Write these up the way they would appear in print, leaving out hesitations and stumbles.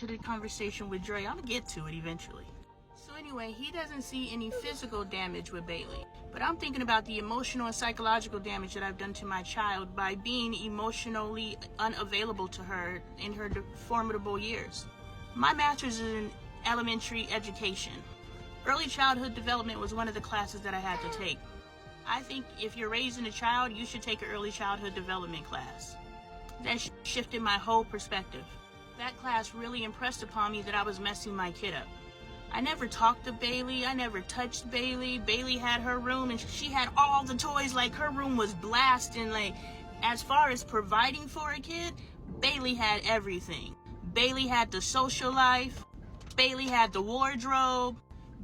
to the conversation with Dre. I'm gonna get to it eventually. So anyway, he doesn't see any physical damage with Bailey, but I'm thinking about the emotional and psychological damage that I've done to my child by being emotionally unavailable to her in her formidable years. My master's is in elementary education. Early childhood development was one of the classes that I had to take. I think if you're raising a child, you should take an early childhood development class. That shifted my whole perspective. That class really impressed upon me that I was messing my kid up. I never talked to Bailey. I never touched Bailey. Bailey had her room and she had all the toys. Like, her room was blasting. Like, as far as providing for a kid, Bailey had everything. Bailey had the social life. Bailey had the wardrobe.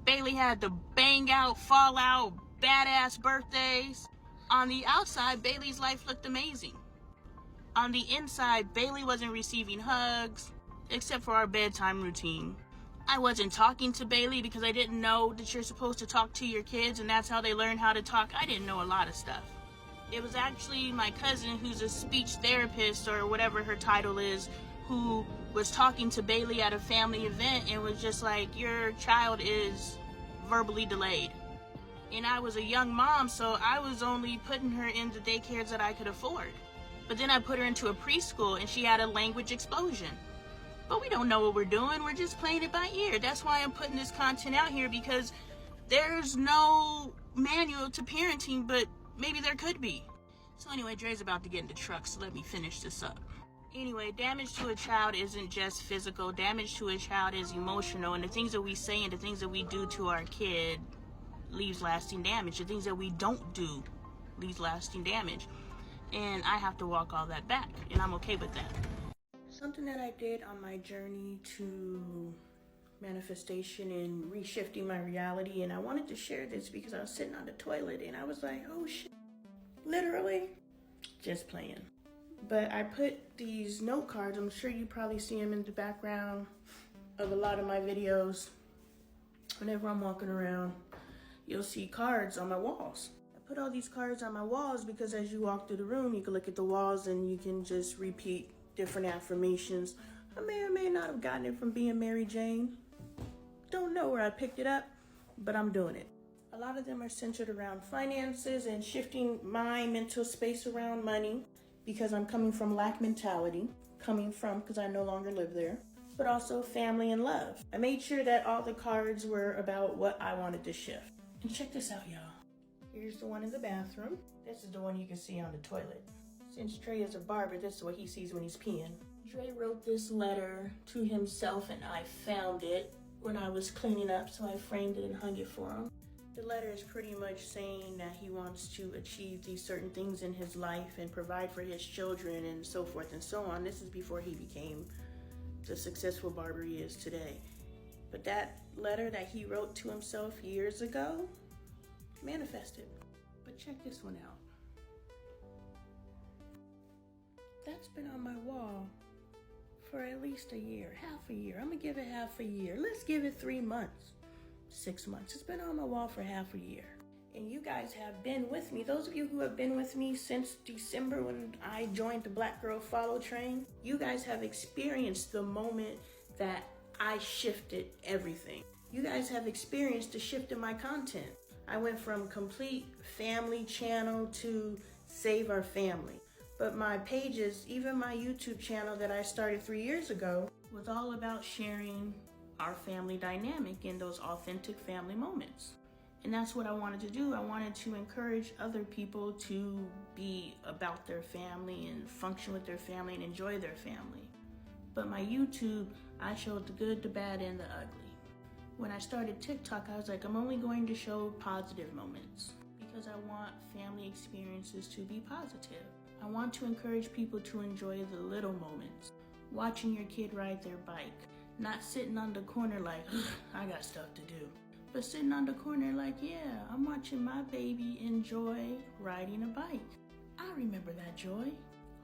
Bailey had the bang out, fall out, badass birthdays. On the outside, Bailey's life looked amazing. On the inside, Bailey wasn't receiving hugs, except for our bedtime routine. I wasn't talking to Bailey because I didn't know that you're supposed to talk to your kids and that's how they learn how to talk. I didn't know a lot of stuff. It was actually my cousin, who's a speech therapist or whatever her title is, who was talking to Bailey at a family event and was just like, your child is verbally delayed. And I was a young mom, so I was only putting her in the daycares that I could afford. But then I put her into a preschool and she had a language explosion. But we don't know what we're doing. We're just playing it by ear. That's why I'm putting this content out here, because there's no manual to parenting, but maybe there could be. So anyway, Dre's about to get in the truck, so let me finish this up. Anyway, damage to a child isn't just physical. Damage to a child is emotional, and the things that we say and the things that we do to our kid leaves lasting damage. The things that we don't do leaves lasting damage. And I have to walk all that back, and I'm okay with that. Something that I did on my journey to manifestation and reshifting my reality, and I wanted to share this because I was sitting on the toilet and I was like, oh shit, literally, just playing. But I put these note cards, I'm sure you probably see them in the background of a lot of my videos. Whenever I'm walking around, you'll see cards on my walls. I put all these cards on my walls because as you walk through the room, you can look at the walls and you can just repeat different affirmations. I may or may not have gotten it from being Mary Jane. Don't know where I picked it up, but I'm doing it. A lot of them are centered around finances and shifting my mental space around money, because I'm coming from lack mentality, because I no longer live there, but also family and love. I made sure that all the cards were about what I wanted to shift. And check this out, y'all. Here's the one in the bathroom. This is the one you can see on the toilet. Since Dre is a barber, this is what he sees when he's peeing. Dre wrote this letter to himself and I found it when I was cleaning up, so I framed it and hung it for him. The letter is pretty much saying that he wants to achieve these certain things in his life and provide for his children and so forth and so on. This is before he became the successful barber he is today. But that letter that he wrote to himself years ago manifested. But check this one out. That's been on my wall for at least a year, half a year. I'm gonna give it half a year. Let's give it 3 months, 6 months. It's been on my wall for half a year. And you guys have been with me. Those of you who have been with me since December when I joined the Black Girl Follow train, you guys have experienced the moment that I shifted everything. You guys have experienced the shift in my content. I went from complete family channel to Save Our Family. But my pages, even my YouTube channel that I started 3 years ago, was all about sharing our family dynamic in those authentic family moments. And that's what I wanted to do. I wanted to encourage other people to be about their family and function with their family and enjoy their family. But my YouTube, I showed the good, the bad, and the ugly. When I started TikTok, I was like, I'm only going to show positive moments because I want family experiences to be positive. I want to encourage people to enjoy the little moments. Watching your kid ride their bike, not sitting on the corner like, I got stuff to do. But sitting on the corner like, yeah, I'm watching my baby enjoy riding a bike. I remember that joy.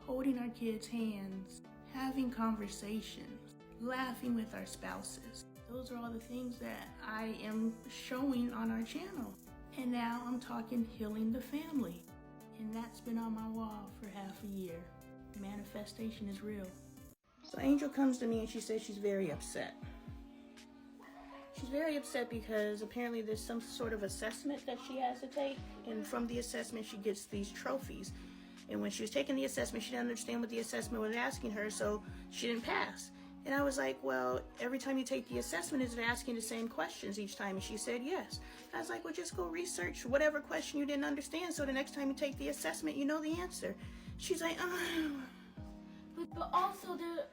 Holding our kids' hands, having conversations, laughing with our spouses. Those are all the things that I am showing on our channel. And now I'm talking healing the family. And that's been on my wall for half a year. Manifestation is real. So Angel comes to me and she says she's very upset. She's very upset because apparently there's some sort of assessment that she has to take, and from the assessment she gets these trophies. And when she was taking the assessment, she didn't understand what the assessment was asking her, so she didn't pass. And I was like, well, every time you take the assessment, is it asking the same questions each time? And she said yes. I was like, well, just go research whatever question you didn't understand, so the next time you take the assessment, you know the answer. She's like, But also they're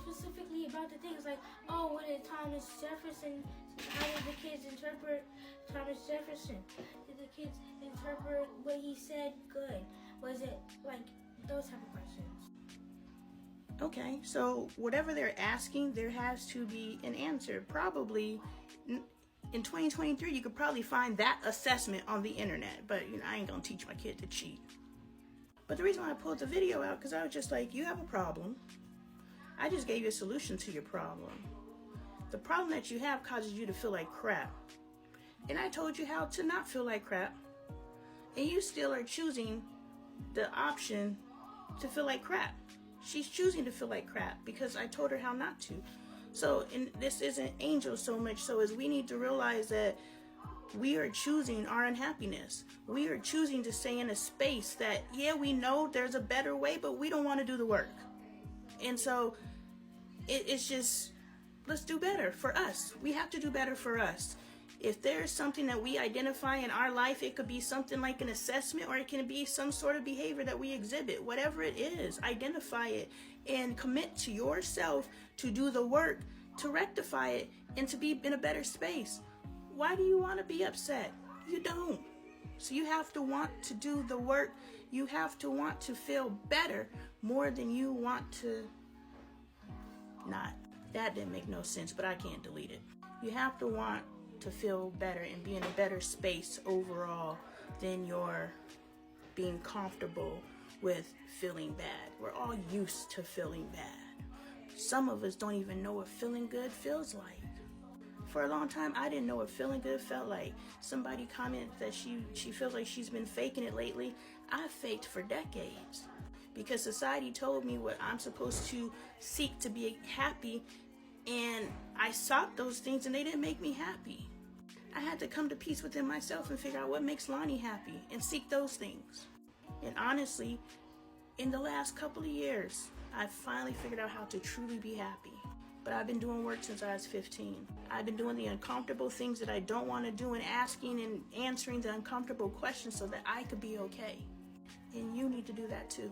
specifically about the things like, oh, what did Thomas Jefferson, how did the kids interpret Thomas Jefferson? Did the kids interpret what he said good? Was it like those type of questions? Okay, so whatever they're asking, there has to be an answer. Probably in 2023, you could probably find that assessment on the internet, but you know, I ain't gonna teach my kid to cheat. But the reason why I pulled the video out, because I was just like, you have a problem. I just gave you a solution to your problem. The problem that you have causes you to feel like crap. And I told you how to not feel like crap. And you still are choosing the option to feel like crap. She's choosing to feel like crap because I told her how not to. So, and this isn't Angel so much so as we need to realize that we are choosing our unhappiness. We are choosing to stay in a space that, yeah, we know there's a better way, but we don't want to do the work. And so it's just, let's do better for us. We have to do better for us. If there's something that we identify in our life, it could be something like an assessment, or it can be some sort of behavior that we exhibit. Whatever it is, identify it and commit to yourself to do the work, to rectify it, and to be in a better space. Why do you want to be upset? You don't. So you have to want to do the work. You have to want to feel better more than you want to not. That didn't make no sense, but I can't delete it. You have to want to feel better and be in a better space overall than you're being comfortable with feeling bad. We're all used to feeling bad. Some of us don't even know what feeling good feels like. For a long time, I didn't know what feeling good felt like. Somebody commented that she feels like she's been faking it lately. I faked for decades because society told me what I'm supposed to seek to be happy, and I sought those things and they didn't make me happy. I had to come to peace within myself and figure out what makes Lonnie happy and seek those things. And honestly, in the last couple of years, I finally figured out how to truly be happy. But I've been doing work since I was 15. I've been doing the uncomfortable things that I don't want to do and asking and answering the uncomfortable questions so that I could be okay. And you need to do that too.